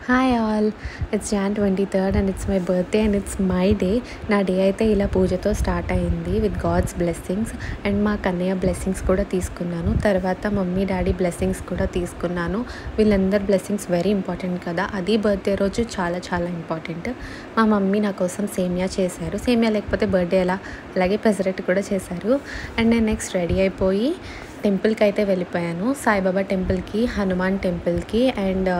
Hi all, it's Jan 23rd and it's my birthday and it's my day. నా day అయితే ఇలా పూజతో start అయింది విత్ గాడ్స్ బ్లెస్సింగ్స్ అండ్ మా Kannayya blessings కూడా తీసుకున్నాను. తర్వాత మమ్మీ డాడీ బ్లెస్సింగ్స్ కూడా తీసుకున్నాను. వీళ్ళందరి బ్లెస్సింగ్స్ వెరీ ఇంపార్టెంట్ కదా, అది బర్త్డే రోజు చాలా చాలా ఇంపార్టెంట్. మా మమ్మీ నా కోసం సేమియా చేశారు. సేమియా లేకపోతే బర్త్డే ఎలా, అలాగే పెసరట్టు కూడా చేశారు. అండ్ నేను నెక్స్ట్ రెడీ అయిపోయి టెంపుల్కి అయితే వెళ్ళిపోయాను. సాయిబాబా టెంపుల్కి, హనుమాన్ టెంపుల్కి అండ్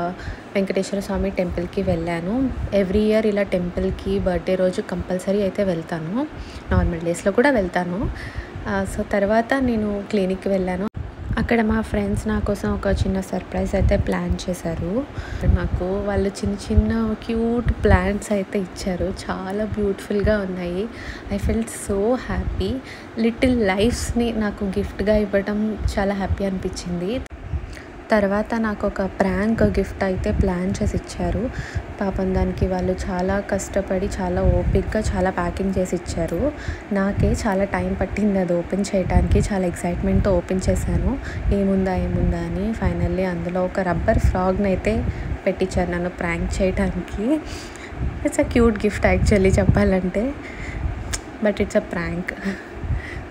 వెంకటేశ్వర స్వామి టెంపుల్కి వెళ్ళాను. ఎవ్రీ ఇయర్ ఇలా టెంపుల్కి బర్త్డే రోజు కంపల్సరీ అయితే వెళ్తాను. నార్మల్ డేస్లో కూడా వెళ్తాను. సో తర్వాత నేను క్లినిక్కి వెళ్ళాను. అక్కడ మా ఫ్రెండ్స్ నా కోసం ఒక చిన్న సర్ప్రైజ్ అయితే ప్లాన్ చేశారు. నాకు వాళ్ళు చిన్న చిన్న క్యూట్ ప్లాంట్స్ అయితే ఇచ్చారు. చాలా బ్యూటిఫుల్గా ఉన్నాయి. I felt so happy. Little లైఫ్స్ని నాకు గిఫ్ట్గా ఇవ్వడం చాలా హ్యాపీ అనిపించింది. తర్వాత నాకు ఒక ప్రాంక్ గిఫ్ట్ అయితే ప్లాన్ చేసి ఇచ్చారు. పాపం దానికి వాళ్ళు చాలా కష్టపడి చాలా ఓపిక్గా చాలా ప్యాకింగ్ చేసి ఇచ్చారు. నాకే చాలా టైం పట్టింది అది ఓపెన్ చేయడానికి. చాలా ఎక్సైట్మెంట్తో ఓపెన్ చేశాను, ఏముందా అని. ఫైనల్లీ అందులో ఒక రబ్బర్ ఫ్రాగ్ని అయితే పెట్టించారు నన్ను ప్రాంక్ చేయడానికి. It's a cute gift actually చెప్పాలంటే, but it's a prank.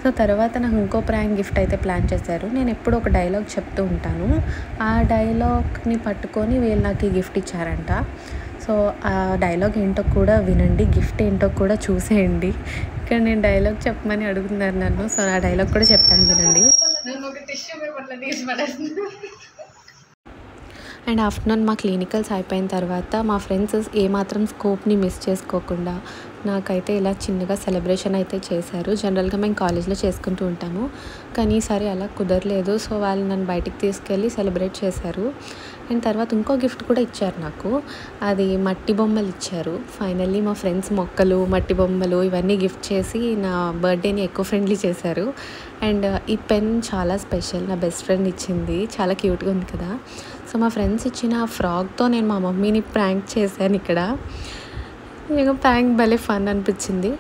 So తర్వాత నాకు ఇంకో ప్రాంక్ గిఫ్ట్ అయితే ప్లాన్ చేశారు. నేను ఎప్పుడు ఒక డైలాగ్ చెప్తూ ఉంటాను. ఆ డైలాగ్ని పట్టుకొని వీళ్ళు నాకు ఈ గిఫ్ట్ ఇచ్చారంట. సో ఆ డైలాగ్ ఏంటో కూడా వినండి, గిఫ్ట్ ఏంటో కూడా చూసేయండి. ఇక్కడ నేను డైలాగ్ చెప్పమని అడుగుతున్నారు నన్ను. సో ఆ డైలాగ్ కూడా చెప్పాను, వినండి. అండ్ ఆఫ్టర్నూన్ మా క్లినికల్స్ అయిపోయిన తర్వాత మా ఫ్రెండ్స్ ఏమాత్రం స్కోప్ని మిస్ చేసుకోకుండా నాకైతే ఇలా చిన్నగా సెలబ్రేషన్ అయితే చేశారు. జనరల్గా మేము కాలేజ్లో చేసుకుంటూ ఉంటాము, కానీ ఈసారి అలా కుదరలేదు. సో వాళ్ళు నన్ను బయటికి తీసుకెళ్ళి సెలబ్రేట్ చేశారు. అండ్ తర్వాత ఇంకో గిఫ్ట్ కూడా ఇచ్చారు నాకు. అది మట్టి బొమ్మలు ఇచ్చారు. ఫైనల్లీ మా ఫ్రెండ్స్ మొక్కలు, మట్టి బొమ్మలు ఇవన్నీ గిఫ్ట్ చేసి నా బర్త్డేని ఎక్కువ ఫ్రెండ్లీ చేశారు. అండ్ ఈ పెన్ చాలా స్పెషల్, నా బెస్ట్ ఫ్రెండ్ ఇచ్చింది. చాలా క్యూట్గా ఉంది కదా. సో మా ఫ్రెండ్స్ ఇచ్చిన ఫ్రాక్తో నేను మా మమ్మీని ప్రాంక్ చేశాను ఇక్కడ. ఇంకా ప్రాంక్ భలే ఫన్ అనిపించింది.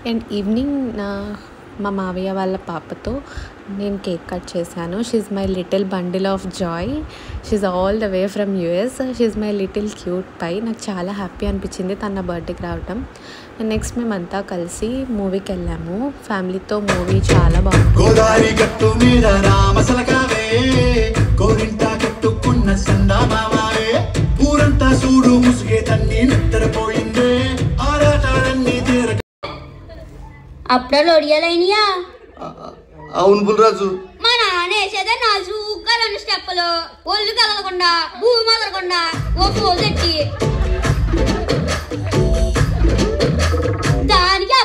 అండ్ ఈవినింగ్ మా మావయ్య వాళ్ళ పాపతో నేను కేక్ కట్ చేశాను. She's my little bundle of joy. She's all the way from US. She's my little cute pie. నాకు చాలా హ్యాపీ అనిపించింది తన బర్త్డేకి రావటం. అండ్ నెక్స్ట్ మేమంతా కలిసి మూవీకి వెళ్ళాము. ఫ్యామిలీతో మూవీ చాలా బాగుంది. అప్పుడే లొడియాలైనయా? అవును బుల్రాజు. మా నాన్న వేసేదే నాజుగా 2 స్టెప్పులు, ఒళ్ళు కదలకుండా భూమి వదలకుండా ఓ పోజ్ ఎట్టి దానికి.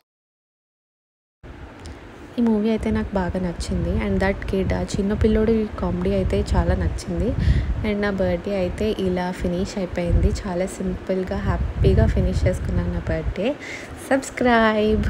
ఈ మూవీ అయితే నాకు బాగా నచ్చింది. అండ్ దట్ కిడ్, ఆ చిన్న పిల్లోడి కామెడీ అయితే చాలా నచ్చింది. అండ్ నా బర్త్డే అయితే ఇలా ఫినిష్ అయిపోయింది. చాలా సింపుల్గా హ్యాపీగా ఫినిష్ చేసుకున్నాను నా బర్త్డే. సబ్స్క్రైబ్.